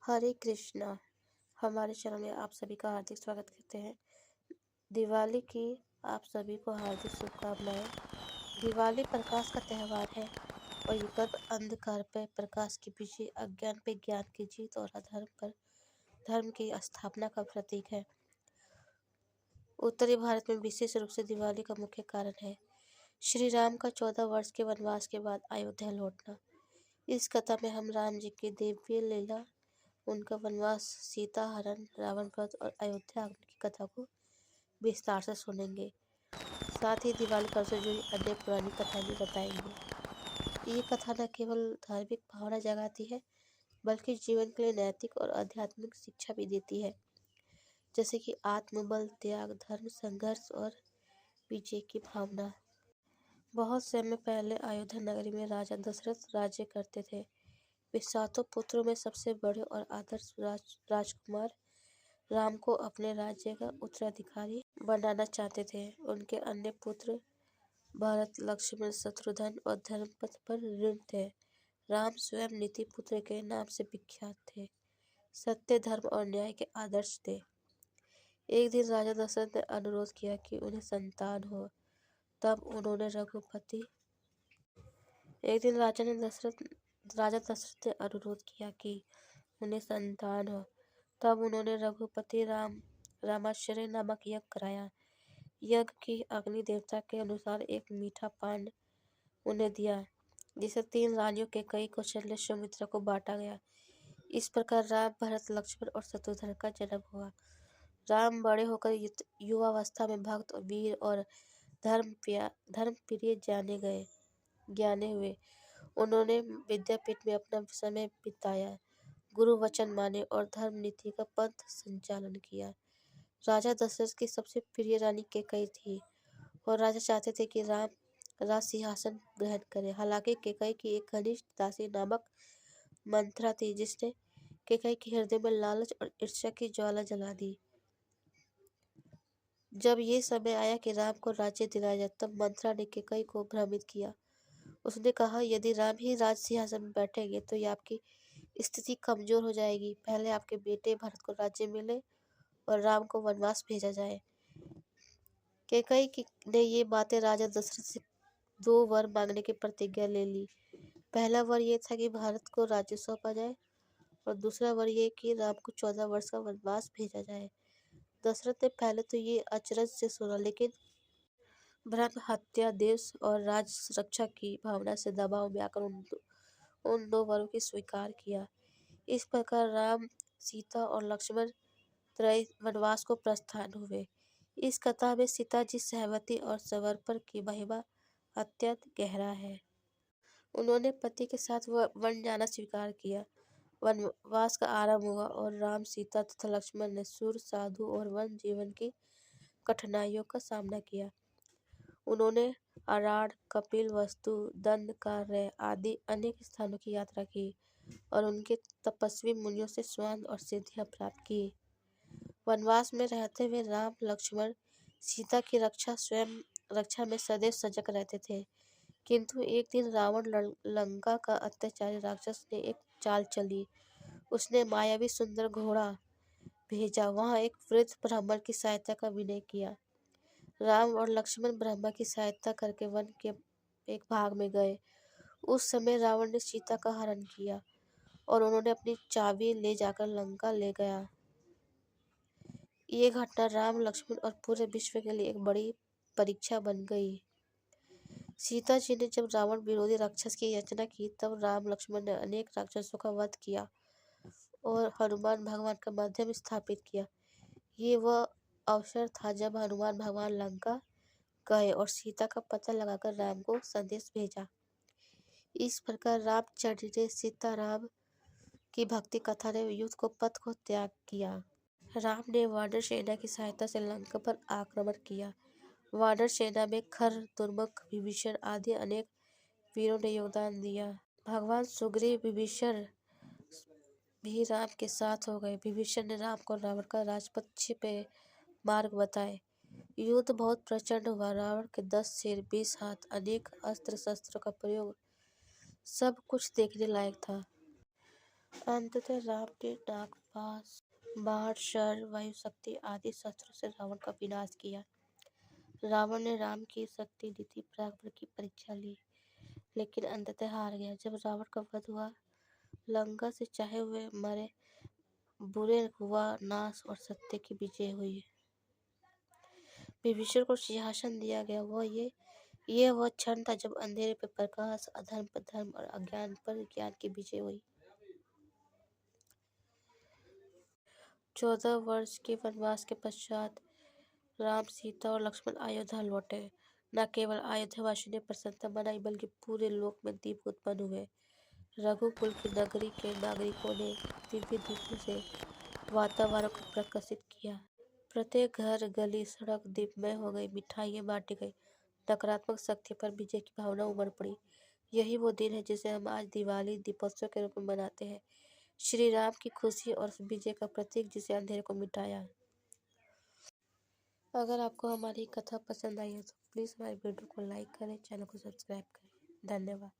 हरे कृष्णा। हमारे चैनल में आप सभी का हार्दिक स्वागत करते हैं। दिवाली की आप सभी को हार्दिक शुभकामनाएं। दिवाली प्रकाश का त्यौहार है और युगत अंधकार पर प्रकाश की विजय, अज्ञान पे ज्ञान की जीत और अधर्म पर धर्म की स्थापना का प्रतीक है। उत्तरी भारत में विशेष रूप से दिवाली का मुख्य कारण है श्री राम का 14 वर्ष के वनवास के बाद अयोध्या लौटना। इस कथा में हम राम जी की दिव्य लीला, उनका वनवास, सीता हरण, रावण वध और अयोध्या आगमन की कथा को विस्तार से सुनेंगे। साथ ही दिवाली पर्व से जुड़ी अन्य पुरानी कथाएं भी बताएंगे। ये कथा न केवल धार्मिक भावना जगाती है बल्कि जीवन के लिए नैतिक और आध्यात्मिक शिक्षा भी देती है, जैसे कि आत्मबल, त्याग, धर्म संघर्ष और विजय की भावना। बहुत समय पहले अयोध्या नगरी में राजा दशरथ राज्य करते थे। वे 7 पुत्रों में सबसे बड़े और आदर्श राजकुमार राम को अपने राज्य का उत्तराधिकारी बनाना चाहते थे। उनके अन्य पुत्र भरत, लक्ष्मण, शत्रुघ्न और धर्मपथ पर ऋण थे। राम स्वयं नीति पुत्र के नाम से विख्यात थे, सत्य, धर्म और न्याय के आदर्श थे। एक दिन राजा दशरथ ने अनुरोध किया कि उन्हें संतान हो। तब उन्होंने रघुपति एक दिन राजा दशरथ ने अनुरोध किया कि उन्हें संतान हो। तब उन्होंने रघुपति रामाश्रय नामक यज्ञ कराया। यज्ञ की अग्नि देवता के अनुसार एक मीठा पान उन्हें दिया, जिसे 3 रानियों कैकेयी, कौशल्या, सुमित्रा को बांटा गया। इस प्रकार राम, भरत, लक्ष्मण और शत्रुघ्न का जन्म हुआ। राम बड़े होकर युवावस्था में भक्त, वीर और धर्मप्रिय ज्ञानी हुए। उन्होंने विद्यापीठ में अपना समय बिताया, गुरु वचन माने और धर्म नीति का पंथ संचालन किया। राजा दशरथ की सबसे प्रिय रानी कैकेयी थी और राजा चाहते थे कि राम राज सिंहासन ग्रहण करे। हालांकि कैकेयी की एक घनिष्ठ दासी नामक मंथरा थी, जिसने कैकेयी के हृदय में लालच और ईर्ष्या की ज्वाला जला दी। जब ये समय आया कि राम को राज्य दिलाया जाए, तब मंथरा ने कैकेयी को भ्रमित किया। उसने कहा, यदि राम ही राज सिंहासन में बैठेंगे तो ये आपकी स्थिति कमजोर हो जाएगी। पहले आपके बेटे भरत को राज्य मिले और राम को वनवास भेजा जाए। कैकेयी ने ये बातें राजा दशरथ से 2 वर मांगने की प्रतिज्ञा ले ली। पहला वर ये था कि भारत को राज्य सौंपा जाए और दूसरा वर ये कि राम को 14 वर्ष का वनवास भेजा जाए। दशरथ ने पहले तो ये अचरज से सुना, लेकिन ब्रह्म हत्या, देश और राज रक्षा की भावना से दबाव में आकर उन 2 वरों की स्वीकार किया। इस प्रकार राम, सीता और लक्ष्मण त्रय वनवास को प्रस्थान हुए। इस कथा में सीता जी, सहमति और समर्पण की महिमा अत्यंत गहरा है। उन्होंने पति के साथ वन जाना स्वीकार किया। वनवास का आरंभ हुआ और राम, सीता तथा लक्ष्मण ने शूर, साधु और वन जीवन की कठिनाइयों का सामना किया। उन्होंने अराड़, कपिलवस्तु, दंडकारण्य आदि अनेक स्थानों की यात्रा की और उनके तपस्वी मुनियों से स्वांग और सिद्धियां प्राप्त की। वनवास में रहते हुए राम, लक्ष्मण, सीता की रक्षा में सदैव सजग रहते थे। किंतु एक दिन रावण लंका का अत्याचारी राक्षस ने एक चाल चली। उसने मायावी सुंदर घोड़ा भेजा, वहां एक वृद्ध ब्राह्मण की सहायता का विनय किया। राम और लक्ष्मण ब्रह्मा की सहायता करके वन के एक भाग में गए। उस समय रावण ने सीता का हरण किया और उन्होंने अपनी चाबी ले जाकर लंका ले गया। ये घटना राम, लक्ष्मण और पूरे विश्व के लिए एक बड़ी परीक्षा बन गई। सीता जी ने जब रावण विरोधी राक्षस की याचना की, तब राम, लक्ष्मण ने अनेक राक्षसों का वध किया और हनुमान भगवान का माध्यम स्थापित किया। ये वह अवसर था जब हनुमान भगवान लंका गए और सीता का पता लगाकर राम को संदेश भेजा। इस प्रकार रामचंद्र ने सीताराम की भक्ति कथा ने युद्ध को पथ को त्याग किया। राम ने वानर सेना की सहायता से लंका पर आक्रमण किया। वानर सेना में खर, दुर्मुख, विभीषण आदि अनेक वीरों ने योगदान दिया। भगवान सुग्रीव, विभीषण भी राम के साथ हो गए। विभीषण ने राम को रावण का राजपथ पे मार्ग बताए। युद्ध बहुत प्रचंड हुआ। रावण के 10 सिर, 20 हाथ, अनेक अस्त्र शस्त्रों का प्रयोग, सब कुछ देखने लायक था। अंततः राम ने नागपाश, बाण, शर, वायु शक्ति आदि शस्त्रों से रावण का विनाश किया। रावण ने राम की शक्ति, नीति, पराक्रम की परीक्षा ली, लेकिन अंततः हार गया। जब रावण का वध हुआ, लंका से चाहे हुए मरे, बुरे हुआ नाश और सत्य की विजय हुई। विभीषण को सिंहासन दिया गया। वह क्षण था जब अंधेरे पर प्रकाश, अधर्म पर धर्म और अज्ञान पर ज्ञान की विजय हुई। 14 वर्ष के वनवास के पश्चात राम, सीता और लक्ष्मण अयोध्या लौटे। न केवल अयोध्यावासियों ने प्रसन्नता मनाई, बल्कि पूरे लोक में दीप उत्पन्न हुए। रघुकुल की नगरी के नागरिकों ने दिव्य दीपों से वातावरण को प्रकाशित किया। प्रत्येक घर, गली, सड़क दीपमय हो गई, मिठाइयाँ बांटी गई, नकारात्मक शक्ति पर विजय की भावना उमड़ पड़ी। यही वो दिन है जिसे हम आज दिवाली, दीपोत्सव के रूप में मनाते हैं। श्री राम की खुशी और विजय का प्रतीक, जिसे अंधेरे को मिटाया। अगर आपको हमारी कथा पसंद आई है तो प्लीज़ हमारे वीडियो को लाइक करें, चैनल को सब्सक्राइब करें। धन्यवाद।